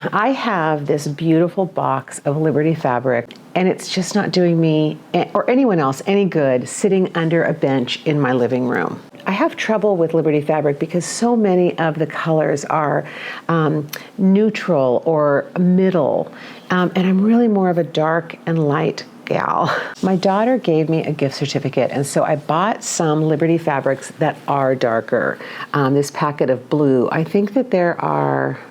I have this beautiful box of Liberty fabric, and it's just not doing me or anyone else any good sitting under a bench in my living room. I have trouble with Liberty fabric because so many of the colors are neutral or middle, and I'm really more of a dark and light gal. My daughter gave me a gift certificate, and so I bought some Liberty fabrics that are darker. This packet of blue, I think that there are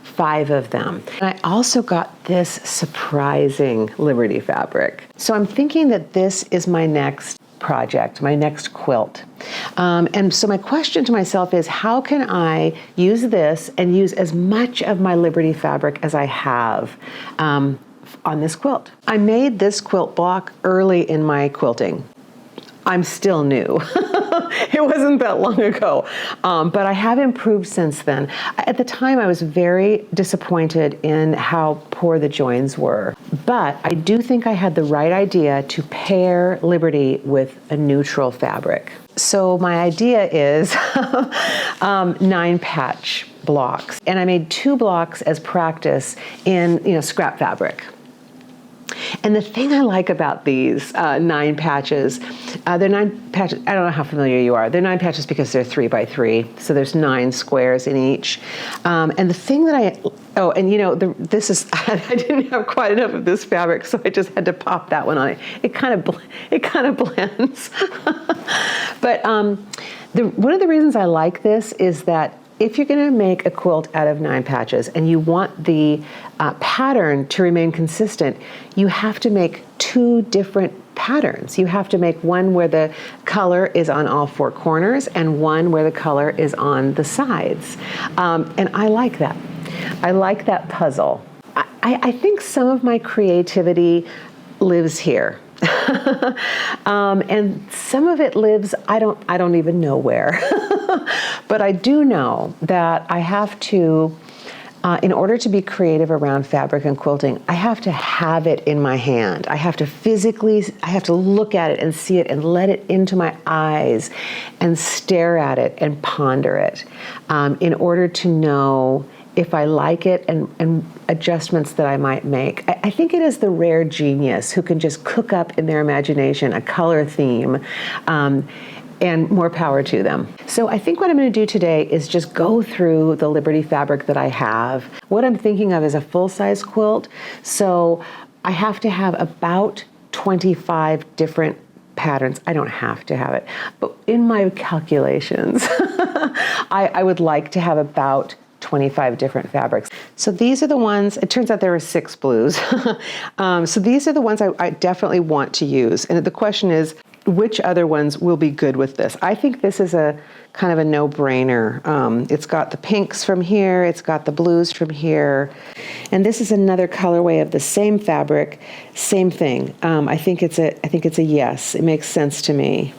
5 of them. And I also got this surprising Liberty fabric. So I'm thinking that this is my next project, my next quilt. And so my question to myself is, how can I use this and use as much of my Liberty fabric as I have on this quilt? I made this quilt block early in my quilting. I'm still new. It wasn't that long ago, but I have improved since then. At the time, I was very disappointed in how poor the joins were, but I do think I had the right idea to pair Liberty with a neutral fabric. So my idea is 9 patch blocks, and I made 2 blocks as practice in scrap fabric. And the thing I like about these 9 patches, they're 9 patches, I don't know how familiar you are, they're 9 patches because they're 3 by 3, so there's 9 squares in each. And the thing that this is, I didn't have quite enough of this fabric, so I just had to pop that one on. It kind of blends. But one of the reasons I like this is that if you're going to make a quilt out of 9 patches and you want the pattern to remain consistent, you have to make 2 different patterns. You have to make one where the color is on all 4 corners and one where the color is on the sides. And I like that. I like that puzzle. I think some of my creativity lives here. And some of it lives, I don't even know where. But I do know that I have to, in order to be creative around fabric and quilting, I have to have it in my hand. I have to look at it and see it and let it into my eyes and stare at it and ponder it in order to know if I like it and adjustments that I might make. I think it is the rare genius who can just cook up in their imagination a color theme, and more power to them. So I think what I'm going to do today is just go through the Liberty fabric that I have. What I'm thinking of is a full-size quilt, so I have to have about 25 different patterns. I don't have to have it, but in my calculations, I would like to have about 25 different fabrics. So these are the ones, it turns out there are 6 blues. So these are the ones I definitely want to use. And the question is, which other ones will be good with this? I think this is a kind of a no-brainer. It's got the pinks from here, it's got the blues from here, and this is another colorway of the same fabric, same thing. I think it's a yes. It makes sense to me.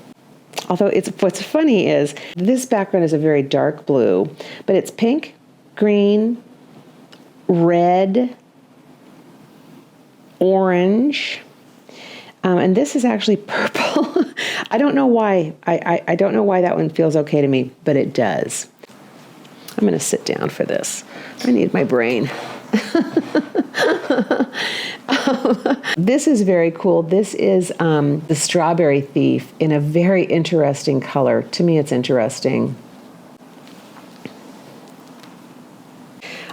Although what's funny is this background is a very dark blue, but it's pink, green, red, orange, and this is actually purple. I don't know why. I don't know why that one feels okay to me, but it does. I'm going to sit down for this. I need my brain. This is very cool. This is the Strawberry Thief in a very interesting color. To me, it's interesting.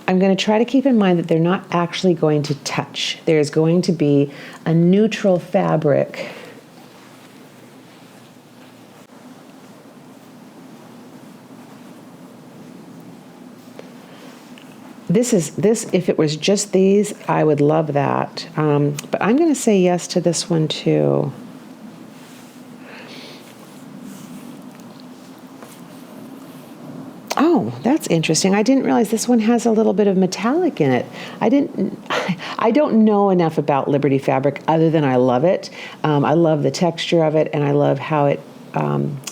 I'm going to try to keep in mind that they're not actually going to touch. There's going to be a neutral fabric. If it was just these, I would love that. But I'm going to say yes to this one too. Oh, that's interesting. I didn't realize this one has a little bit of metallic in it. I don't know enough about Liberty fabric other than I love it. I love the texture of it, and I love how it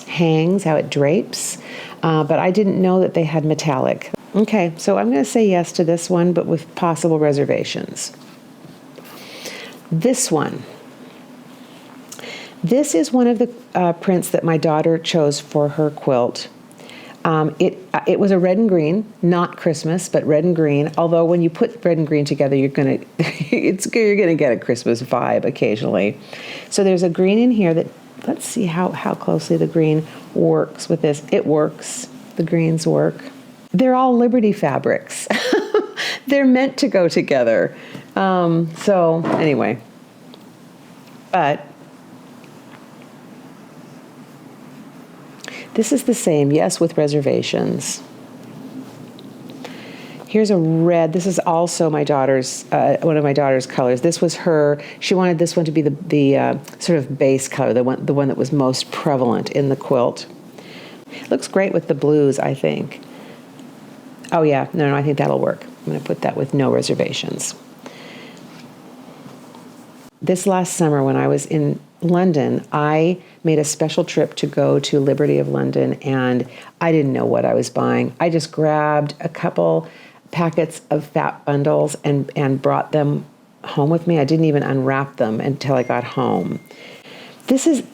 hangs, how it drapes. But I didn't know that they had metallic. Okay, so I'm going to say yes to this one, but with possible reservations. This one. This is one of the prints that my daughter chose for her quilt. It was a red and green, not Christmas, but red and green. Although when you put red and green together, you're gonna get a Christmas vibe occasionally. So there's a green in here that, let's see how closely the green works with this. It works. The greens work. They're all Liberty fabrics. They're meant to go together. So anyway, but this is the same, yes, with reservations. Here's a red. This is also my daughter's, one of my daughter's colors. This was her. She wanted this one to be the sort of base color, the one that was most prevalent in the quilt. Looks great with the blues, I think. Oh yeah, no, I think that'll work. I'm going to put that with no reservations. This last summer when I was in London, I made a special trip to go to Liberty of London, and I didn't know what I was buying. I just grabbed a couple packets of fat bundles and brought them home with me. I didn't even unwrap them until I got home. This is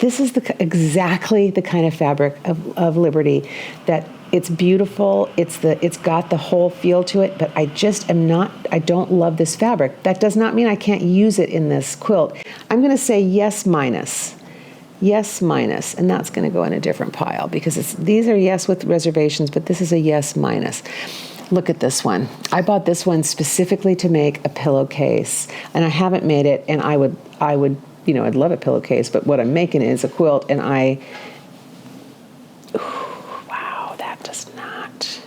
exactly the kind of fabric of Liberty that it's beautiful. It's got the whole feel to it, but I don't love this fabric. That does not mean I can't use it in this quilt. I'm going to say yes minus. Yes minus, and that's going to go in a different pile because these are yes with reservations, but this is a yes minus. Look at this one. I bought this one specifically to make a pillowcase, and I haven't made it, and I would, I'd love a pillowcase, but what I'm making is a quilt, and wow, that does not.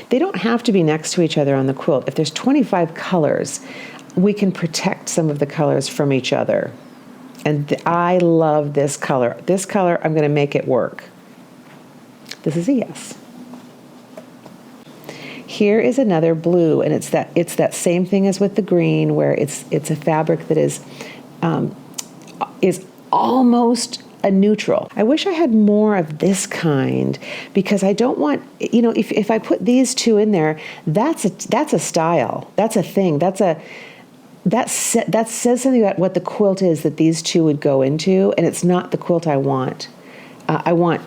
They don't have to be next to each other on the quilt. If there's 25 colors, we can protect some of the colors from each other. And I love this color. This color, I'm going to make it work. This is a yes. Here is another blue, and it's that same thing as with the green, where it's a fabric that is almost a neutral. I wish I had more of this kind because I don't want, if I put these two in there, that's a style, that's a thing, that says something about what the quilt is that these two would go into, and it's not the quilt I want. I want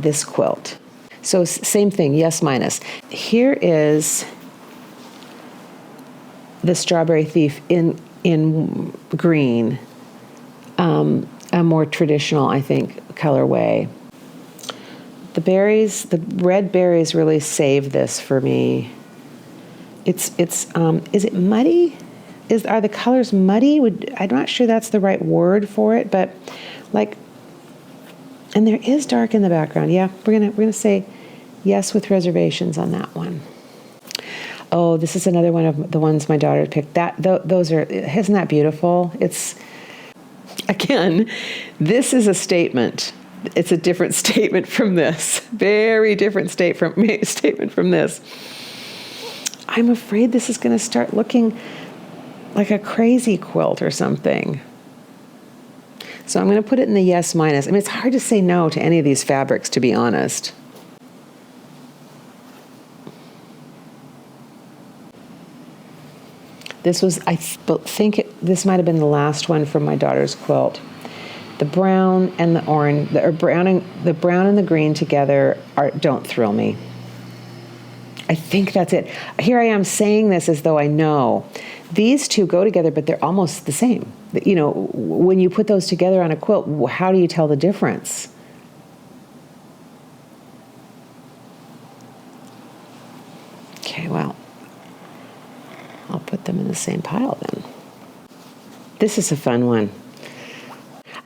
this quilt. So same thing, yes minus. Here is the Strawberry Thief in green, a more traditional, I think, colorway. The red berries really save this for me. Is it muddy? Are the colors muddy? I'm not sure that's the right word for it, but and there is dark in the background. Yeah, we're gonna say yes with reservations on that one. Oh, this is another one of the ones my daughter picked. Those are, isn't that beautiful? Again, this is a statement. It's a different statement from this. Very different statement from this. I'm afraid this is going to start looking like a crazy quilt or something. So I'm going to put it in the yes minus. I mean, it's hard to say no to any of these fabrics, to be honest. This was, I think this might have been the last one from my daughter's quilt. The brown and the orange, the brown and the green together don't thrill me. I think that's it. Here I am saying this as though I know. These two go together, but they're almost the same. When you put those together on a quilt, how do you tell the difference? Okay, well, I'll put them in the same pile then. This is a fun one.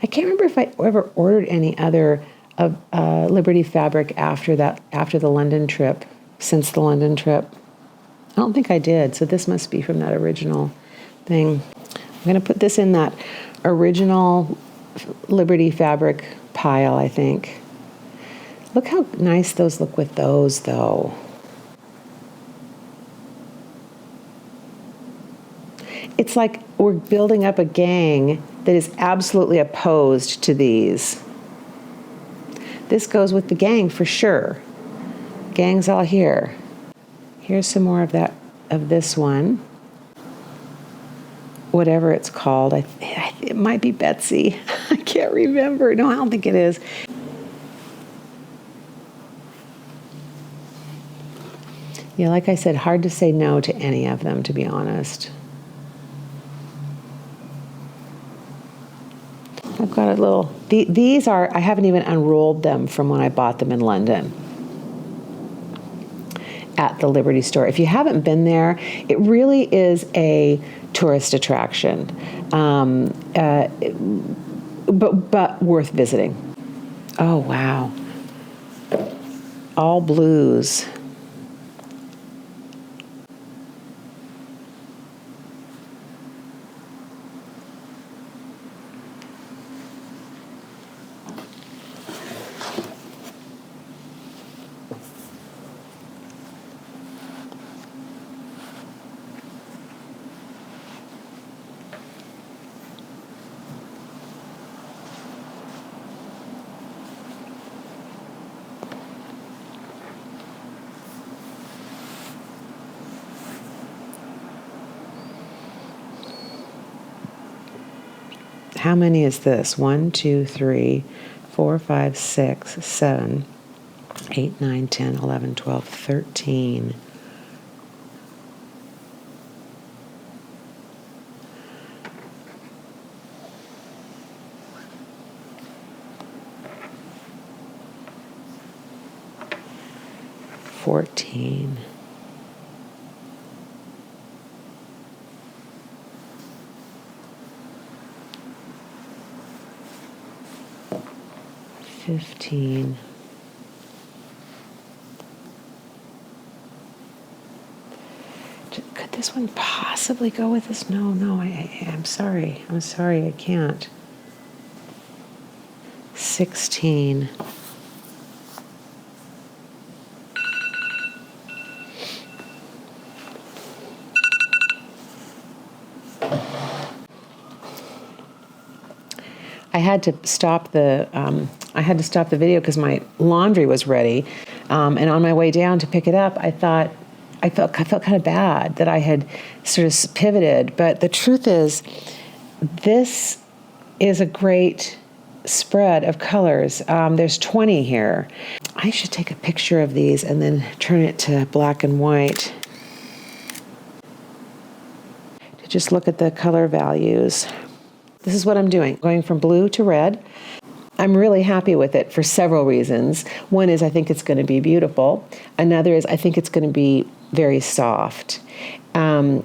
I can't remember if I ever ordered any other of Liberty fabric after the London trip, since the London trip. I don't think I did, so this must be from that original thing. I'm going to put this in that original Liberty fabric pile, I think. Look how nice those look with those, though. It's like we're building up a gang that is absolutely opposed to these. This goes with the gang for sure. Gang's all here. Here's some more of this one. Whatever it's called. It might be Betsy. I can't remember. No, I don't think it is. Yeah, like I said, hard to say no to any of them, to be honest. I've got a little, these are, I haven't even unrolled them from when I bought them in London at the Liberty store. If you haven't been there, it really is a tourist attraction, but worth visiting. Oh, wow. All blues. How many is this? 1, 2, 3, 4, 5, 6, 7, 8, 9, 10, 11, 12, 13. $14. $15. Could this one possibly go with this? No, I'm sorry. I'm sorry, I can't. 16. I had to stop the video because my laundry was ready, and on my way down to pick it up, I felt kind of bad that I had sort of pivoted. But the truth is, this is a great spread of colors. There's 20 here. I should take a picture of these and then turn it to black and white to just look at the color values. This is what I'm doing, going from blue to red. I'm really happy with it for several reasons. One is I think it's going to be beautiful. Another is I think it's going to be very soft. And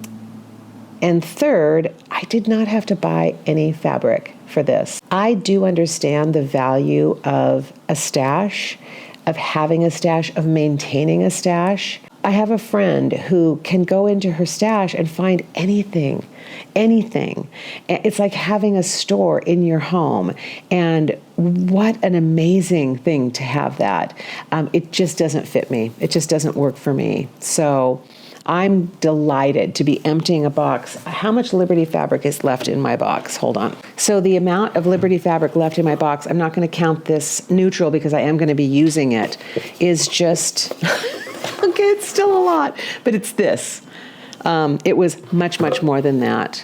third, I did not have to buy any fabric for this. I do understand the value of a stash, of having a stash, of maintaining a stash. I have a friend who can go into her stash and find anything. It's like having a store in your home. And what an amazing thing to have that. It just doesn't fit me. It just doesn't work for me. So I'm delighted to be emptying a box. How much Liberty fabric is left in my box? Hold on. So the amount of Liberty fabric left in my box, I'm not going to count this neutral because I am going to be using it, is just, okay, it's still a lot, but it's this. It was much, much more than that.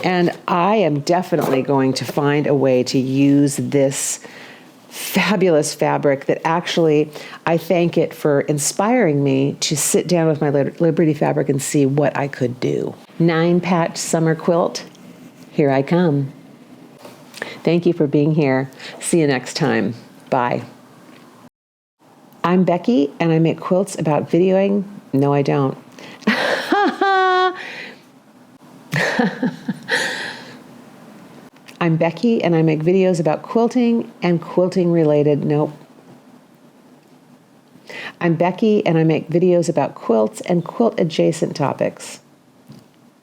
And I am definitely going to find a way to use this fabulous fabric that actually, I thank it for inspiring me to sit down with my Liberty fabric and see what I could do. 9-patch summer quilt, here I come. Thank you for being here. See you next time. Bye. I'm Becky, and I make quilts about videoing. No, I don't. I'm Becky, and I make videos about quilting and quilting related, nope. I'm Becky, and I make videos about quilts and quilt adjacent topics.